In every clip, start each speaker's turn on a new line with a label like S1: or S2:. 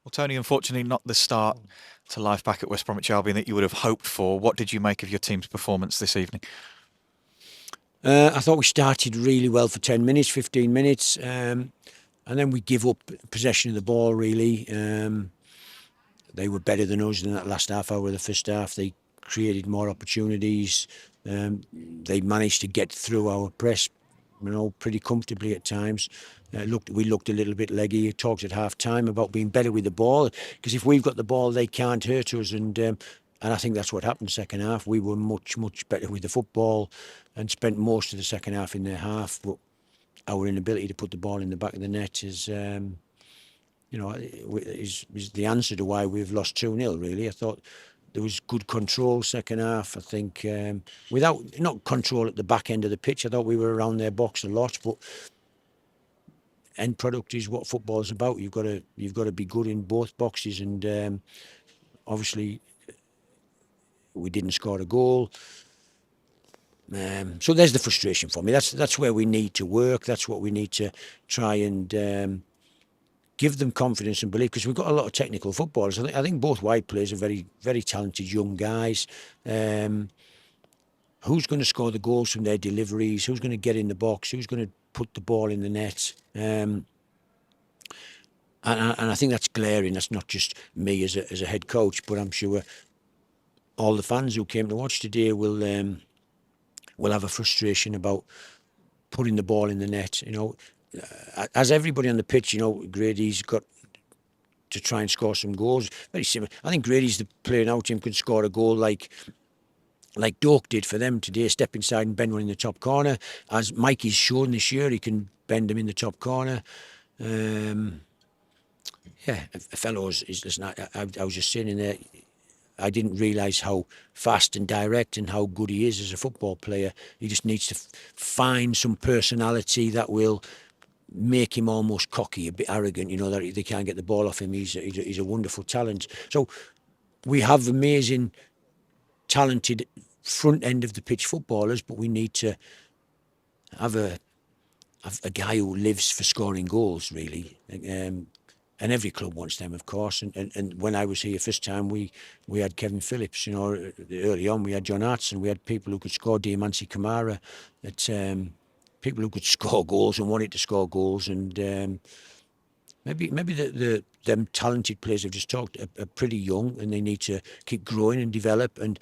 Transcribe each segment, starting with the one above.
S1: Well, Tony, unfortunately, not the start to life back at West Bromwich Albion that you would have hoped for. What did you make of your team's performance this evening?
S2: I thought we started really well for 10 minutes, 15 minutes, and then we give up possession of the ball, really. They were better than us in that last half hour of the first half. They created more opportunities. They managed to get through our press, pretty comfortably at times. We looked a little bit leggy. He talked at half time about being better with the ball, because if we've got the ball, they can't hurt us. And I think that's what happened second half. We were much, much better with the football and spent most of the second half in their half. But our inability to put the ball in the back of the net is the answer to why we've lost 2-0, really. I thought there was good control second half. I think without not control at the back end of the pitch, I thought we were around their box a lot. But end product is what football's about. You've got to be good in both boxes, and obviously we didn't score a goal. So there's the frustration for me. That's where we need to work. That's what we need to try and give them confidence and belief, because we've got a lot of technical footballers. I think both wide players are very, very talented young guys. Who's going to score the goals from their deliveries? Who's going to get in the box? Who's going to put the ball in the net? And I think that's glaring. That's not just me as a head coach, but I'm sure all the fans who came to watch today will have a frustration about putting the ball in the net. As everybody on the pitch, Grady's got to try and score some goals. Very similar. I think Grady's the player in our team could score a goal like Doak did for them today, step inside and bend one in the top corner. As Mikey's shown this year, he can bend them in the top corner. Fellows, listen, I was just saying in there, I didn't realise how fast and direct and how good he is as a football player. He just needs to find some personality that will make him almost cocky, a bit arrogant, that they can't get the ball off him. He's a wonderful talent. So we have amazing, talented front end of the pitch footballers, but we need to have a guy who lives for scoring goals, really. And every club wants them, of course. And when I was here first time, we had Kevin Phillips. Early on we had John Hartson. We had people who could score. Diamanti Kamara. People who could score goals and wanted to score goals. And maybe them talented players I've just talked are pretty young, and they need to keep growing and develop and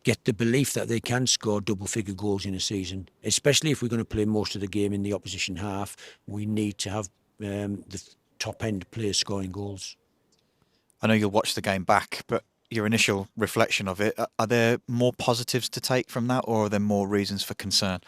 S2: get the belief that they can score double-figure goals in a season. Especially if we're going to play most of the game in the opposition half, we need to have the top-end players scoring goals.
S1: I know you'll watch the game back, but your initial reflection of it, are there more positives to take from that, or are there more reasons for concern?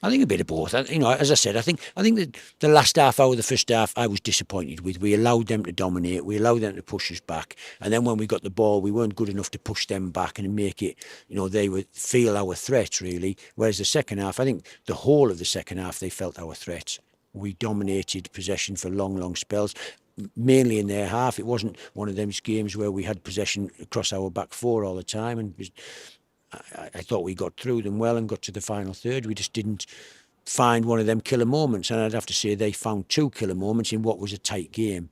S2: I think a bit of both. As I said, I think that the last half hour, the first half, I was disappointed with. We allowed them to dominate. We allowed them to push us back. And then when we got the ball, we weren't good enough to push them back and make it, they would feel our threat, really. Whereas the second half, I think the whole of the second half, they felt our threat. We dominated possession for long, long spells, mainly in their half. It wasn't one of them games where we had possession across our back four all the time. And I thought we got through them well and got to the final third. We just didn't find one of them killer moments. And I'd have to say they found two killer moments in what was a tight game.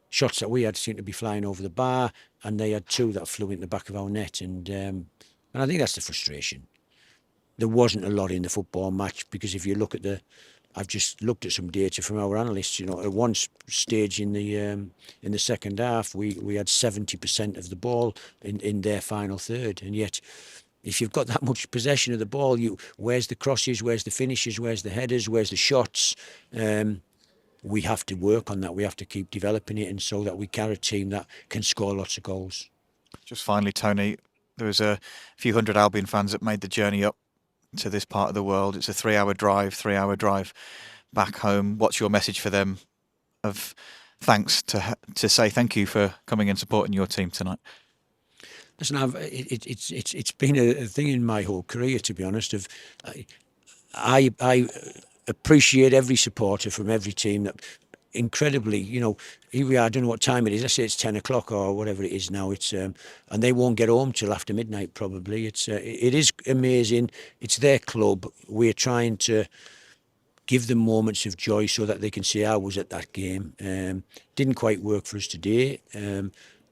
S2: Shots that we had seemed to be flying over the bar, and they had two that flew into the back of our net. And I think that's the frustration. There wasn't a lot in the football match, because if you look at I've just looked at some data from our analysts. At one stage in the second half, we had 70% of the ball in their final third, and yet, if you've got that much possession of the ball, where's the crosses, where's the finishes, where's the headers, where's the shots? We have to work on that. We have to keep developing it, and so that we are a team that can score lots of goals.
S1: Just finally, Tony, there was a few hundred Albion fans that made the journey up to this part of the world. It's a 3-hour drive back home. What's your message for them of thanks to say thank you for coming and supporting your team tonight?
S2: Listen, it's been a thing in my whole career, to be honest. I appreciate every supporter from every team that incredibly, here we are, I don't know what time it is. Let's say it's 10 o'clock or whatever it is now. And they won't get home till after midnight probably. It is amazing. It's their club. We're trying to give them moments of joy so that they can say, I was at that game. Didn't quite work for us today.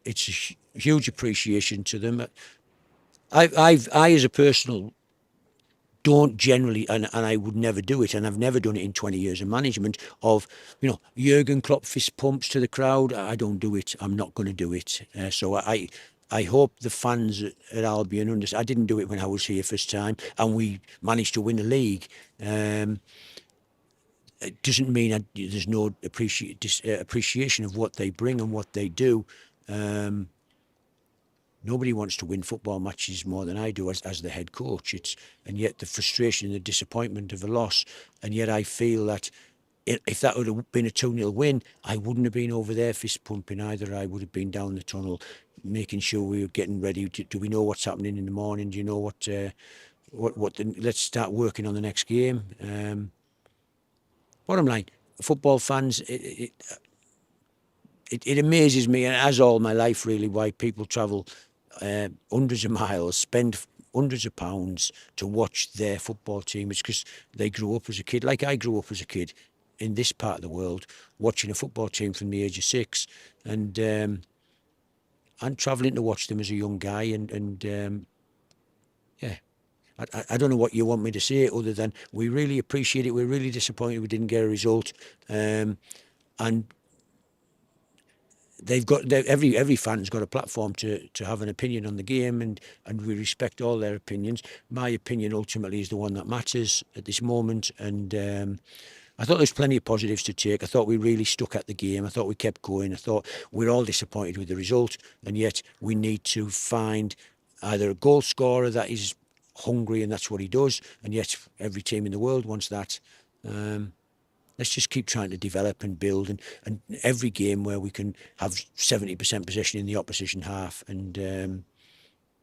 S2: It's a huge appreciation to them. I as a personal, don't generally, and I would never do it, and I've never done it in 20 years of management, of, Jurgen Klopp fist pumps to the crowd. I don't do it. I'm not going to do it. So I hope the fans at Albion understand. I didn't do it when I was here first time, and we managed to win a league. It doesn't mean there's no appreciation of what they bring and what they do. Nobody wants to win football matches more than I do as the head coach. And yet the frustration and the disappointment of a loss. And yet I feel that if that would have been a 2-0 win, I wouldn't have been over there fist pumping either. I would have been down the tunnel, making sure we were getting ready. Do we know what's happening in the morning? Do you know let's start working on the next game. Bottom line, football fans, it amazes me, and as all my life really, why people travel hundreds of miles, spend hundreds of pounds to watch their football team. It's because they grew up as a kid, like I grew up as a kid in this part of the world, watching a football team from the age of 6, and travelling to watch them as a young guy, and yeah. I don't know what you want me to say other than we really appreciate it. We're really disappointed we didn't get a result, and every fan's got a platform to have an opinion on the game, and we respect all their opinions. My opinion ultimately is the one that matters at this moment, and I thought there's plenty of positives to take. I thought we really stuck at the game. I thought we kept going. I thought we're all disappointed with the result, and yet we need to find either a goal scorer that is hungry, and that's what he does, and yet every team in the world wants that. Let's just keep trying to develop and build, and every game where we can have 70% possession in the opposition half, and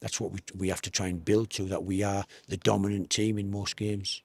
S2: that's what we have to try and build to, that we are the dominant team in most games.